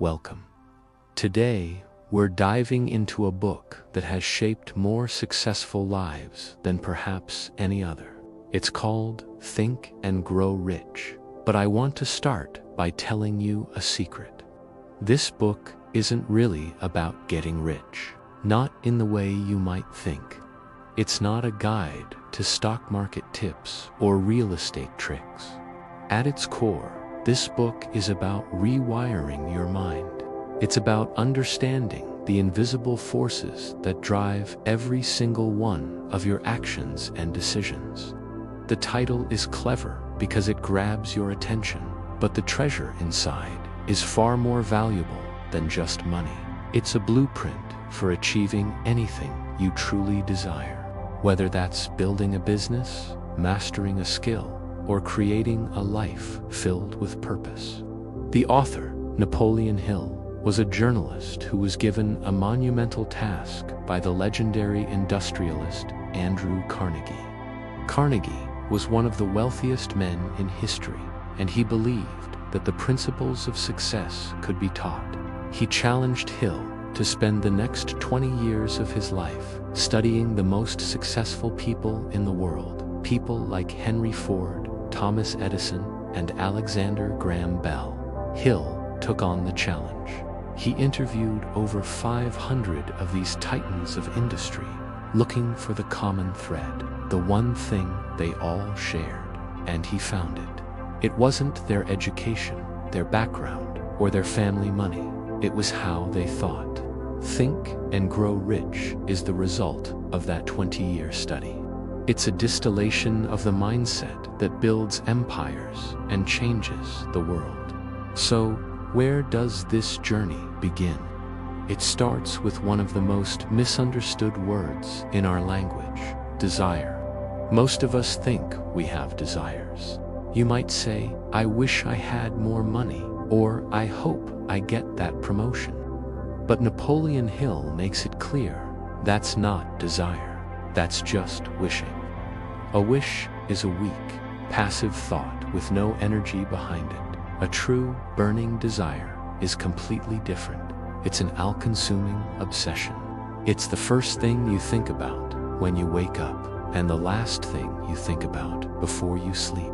welcome. Today, we're diving into a book that has shaped more successful lives than perhaps any other. It's called Think and Grow Rich. But I want to start by telling you a secret. This book isn't really about getting rich, not in the way you might think. It's not a guide to stock market tips or real estate tricks. At its core, this book is about rewiring your mind. It's about understanding the invisible forces that drive every single one of your actions and decisions. The title is clever because it grabs your attention, but the treasure inside is far more valuable than just money. It's a blueprint for achieving anything you truly desire, whether that's building a business, mastering a skill, or creating a life filled with purpose. The author, Napoleon Hill, was a journalist who was given a monumental task by the legendary industrialist Andrew Carnegie. Carnegie was one of the wealthiest men in history, and he believed that the principles of success could be taught. He challenged Hill to spend the next 20 years of his life studying the most successful people in the world, people like Henry Ford, Thomas Edison, and Alexander Graham Bell. Hill took on the challenge. He interviewed over 500 of these titans of industry, looking for the common thread, the one thing they all shared, and he found it. It wasn't their education, their background, or their family money. It was how they thought. Think and Grow Rich is the result of that 20-year study. It's a distillation of the mindset that builds empires and changes the world. So, where does this journey begin? It starts with one of the most misunderstood words in our language, desire. Most of us think we have desires. You might say, I wish I had more money, or I hope I get that promotion. But Napoleon Hill makes it clear that's not desire. That's just wishing. A wish is a weak, passive thought with no energy behind it. A true, burning desire is completely different. It's an all-consuming obsession. It's the first thing you think about when you wake up, and the last thing you think about before you sleep.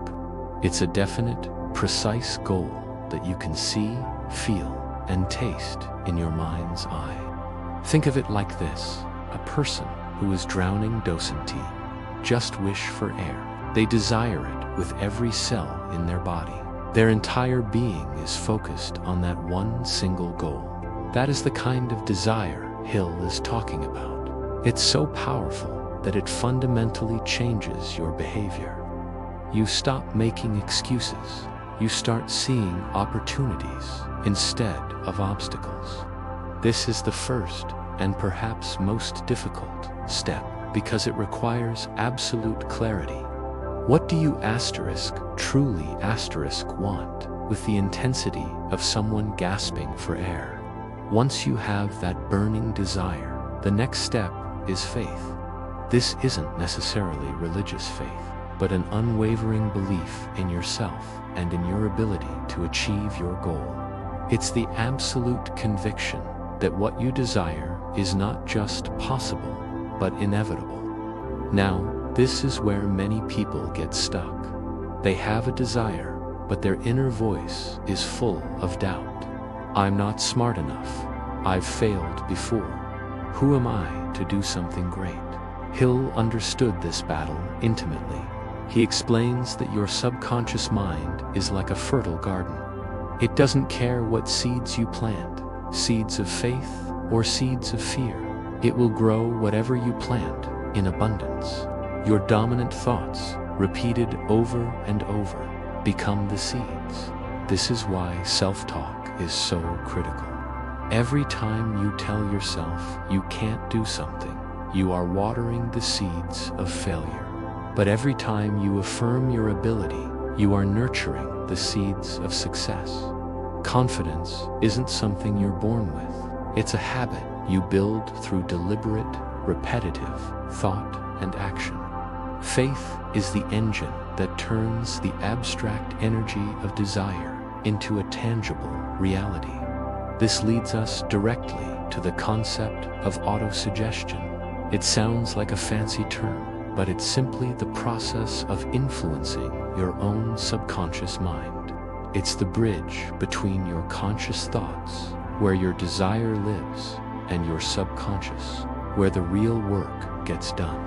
It's a definite, precise goal that you can see, feel, and taste in your mind's eye. Think of it like this: a person who is drowning docentine just wish for air. They desire it with every cell in their body. Their entire being is focused on that one single goal. That is the kind of desire Hill is talking about. It's so powerful that it fundamentally changes your behavior. You stop making excuses. You start seeing opportunities instead of obstacles. This is the first and perhaps most difficult step because it requires absolute clarity. What do you truly want with the intensity of someone gasping for air? Once you have that burning desire, the next step is faith. This isn't necessarily religious faith, but an unwavering belief in yourself and in your ability to achieve your goal. It's the absolute conviction that what you desire is not just possible, but inevitable. Now, this is where many people get stuck. They have a desire, but their inner voice is full of doubt. I'm not smart enough. I've failed before. Who am I to do something great? Hill understood this battle intimately. He explains that your subconscious mind is like a fertile garden. It doesn't care what seeds you plant, seeds of faith or seeds of fear. It will grow whatever you plant in abundance. Your dominant thoughts, repeated over and over, become the seeds. This is why self-talk is so critical. Every time you tell yourself you can't do something, you are watering the seeds of failure. But every time you affirm your ability, you are nurturing the seeds of success. Confidence isn't something you're born with. It's a habit you build through deliberate, repetitive thought and action. Faith is the engine that turns the abstract energy of desire into a tangible reality. This leads us directly to the concept of autosuggestion. It sounds like a fancy term, but it's simply the process of influencing your own subconscious mind. It's the bridge between your conscious thoughts, where your desire lives, and your subconscious, where the real work gets done.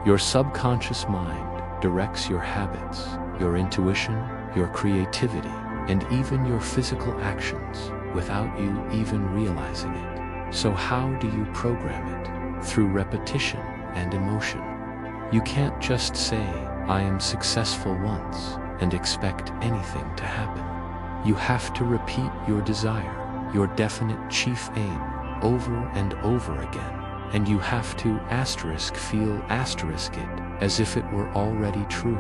Your subconscious mind directs your habits, your intuition, your creativity, and even your physical actions without you even realizing it. So how do you program it? Through repetition and emotion. You can't just say, "I am successful once," and expect anything to happen. You have to repeat your desire, your definite chief aim, over and over again. And you have to feel it as if it were already true.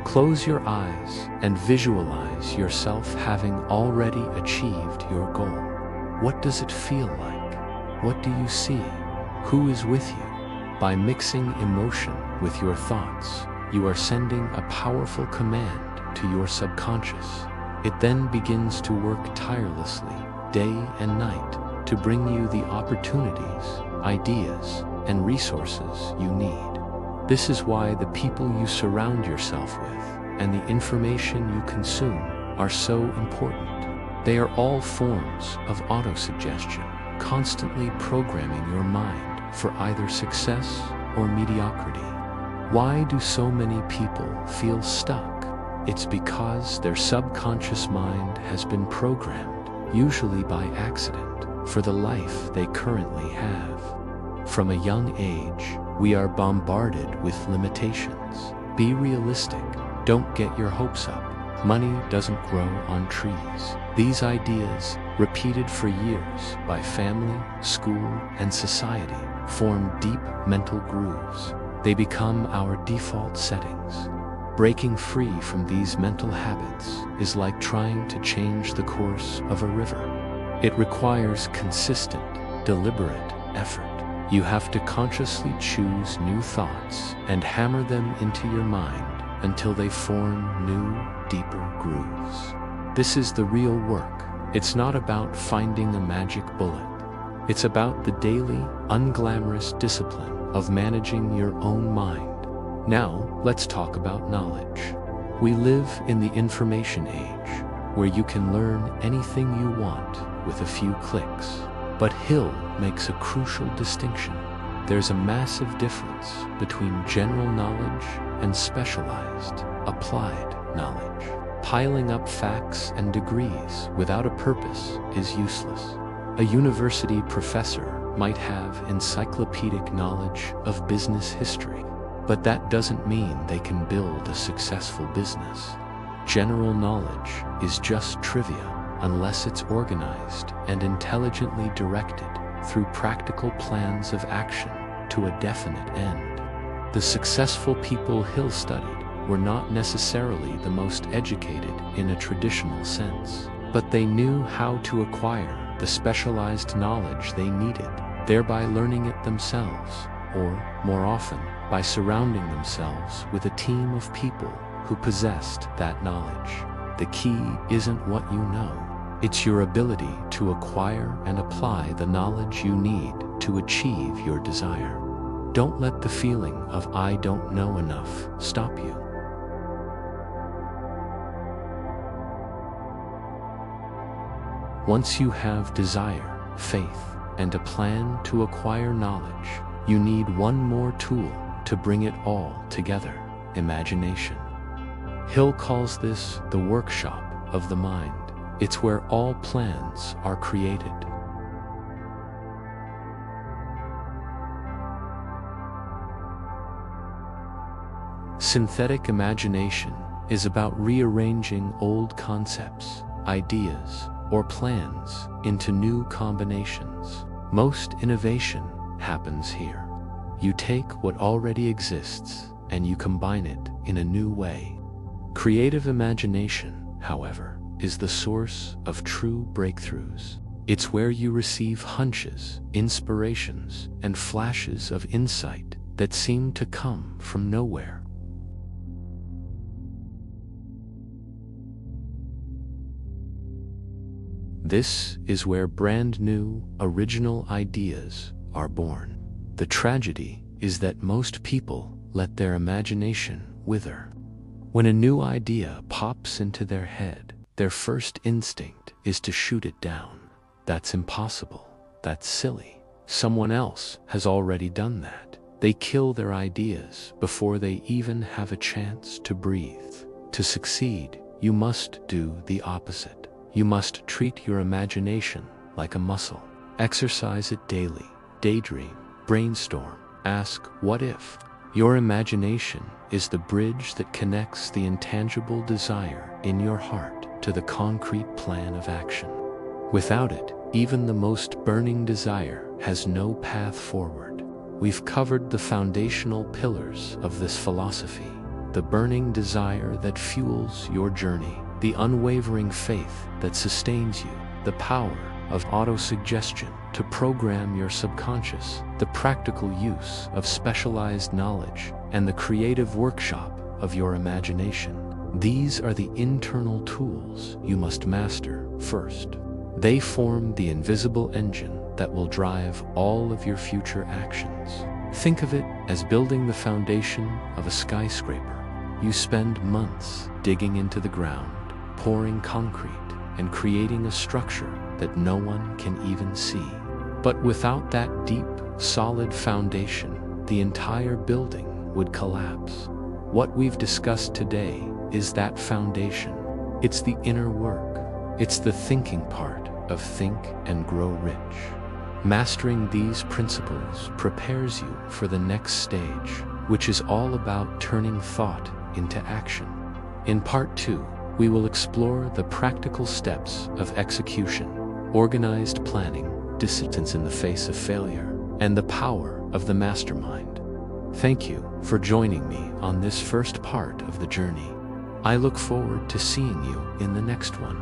Close your eyes and visualize yourself having already achieved your goal. What does it feel like? What do you see? Who is with you? By mixing emotion with your thoughts, you are sending a powerful command to your subconscious. It then begins to work tirelessly, day and night, to bring you the opportunities, ideas, and resources you need. This is why the people you surround yourself with and the information you consume are so important. They are all forms of autosuggestion, constantly programming your mind for either success or mediocrity. Why do so many people feel stuck? It's because their subconscious mind has been programmed, usually by accident, for the life they currently have. From a young age, we are bombarded with limitations. Be realistic. Don't get your hopes up. Money doesn't grow on trees. These ideas, repeated for years by family, school, and society, form deep mental grooves. They become our default settings. Breaking free from these mental habits is like trying to change the course of a river. It requires consistent, deliberate effort. You have to consciously choose new thoughts and hammer them into your mind until they form new, deeper grooves. This is the real work. It's not about finding a magic bullet. It's about the daily, unglamorous discipline of managing your own mind. Now, let's talk about knowledge. We live in the information age, where you can learn anything you want with a few clicks. But Hill makes a crucial distinction. There's a massive difference between general knowledge and specialized, applied knowledge. Piling up facts and degrees without a purpose is useless. A university professor might have encyclopedic knowledge of business history, but that doesn't mean they can build a successful business. General knowledge is just trivia unless it's organized and intelligently directed through practical plans of action to a definite end. The successful people Hill studied were not necessarily the most educated in a traditional sense, but they knew how to acquire the specialized knowledge they needed, thereby learning it themselves, or, more often, by surrounding themselves with a team of people who possessed that knowledge. The key isn't what you know. It's your ability to acquire and apply the knowledge you need to achieve your desire. Don't let the feeling of "I don't know enough" stop you. Once you have desire, faith, and a plan to acquire knowledge, you need one more tool to bring it all together: imagination. Hill calls this the workshop of the mind. It's where all plans are created. Synthetic imagination is about rearranging old concepts, ideas, or plans into new combinations. Most innovation happens here. You take what already exists and you combine it in a new way. Creative imagination, however, is the source of true breakthroughs. It's where you receive hunches, inspirations, and flashes of insight that seem to come from nowhere. This is where brand new, original ideas are born. The tragedy is that most people let their imagination wither. When a new idea pops into their head, their first instinct is to shoot it down. That's impossible. That's silly. Someone else has already done that. They kill their ideas before they even have a chance to breathe. To succeed, you must do the opposite. You must treat your imagination like a muscle. Exercise it daily. Daydream, brainstorm, ask what if. Your imagination is the bridge that connects the intangible desire in your heart to the concrete plan of action. Without it, even the most burning desire has no path forward. We've covered the foundational pillars of this philosophy: the burning desire that fuels your journey, the unwavering faith that sustains you, the power of autosuggestion to program your subconscious, the practical use of specialized knowledge, and the creative workshop of your imagination. These are the internal tools you must master first. They form the invisible engine that will drive all of your future actions. Think of it as building the foundation of a skyscraper. You spend months digging into the ground, pouring concrete, and creating a structure that no one can even see. But without that deep, solid foundation, the entire building would collapse. What we've discussed today is that foundation. It's the inner work. It's the thinking part of Think and Grow Rich. Mastering these principles prepares you for the next stage, which is all about turning thought into action. In Part 2, we will explore the practical steps of execution, organized planning, discipline in the face of failure, and the power of the mastermind. Thank you for joining me on this first part of the journey. I look forward to seeing you in the next one.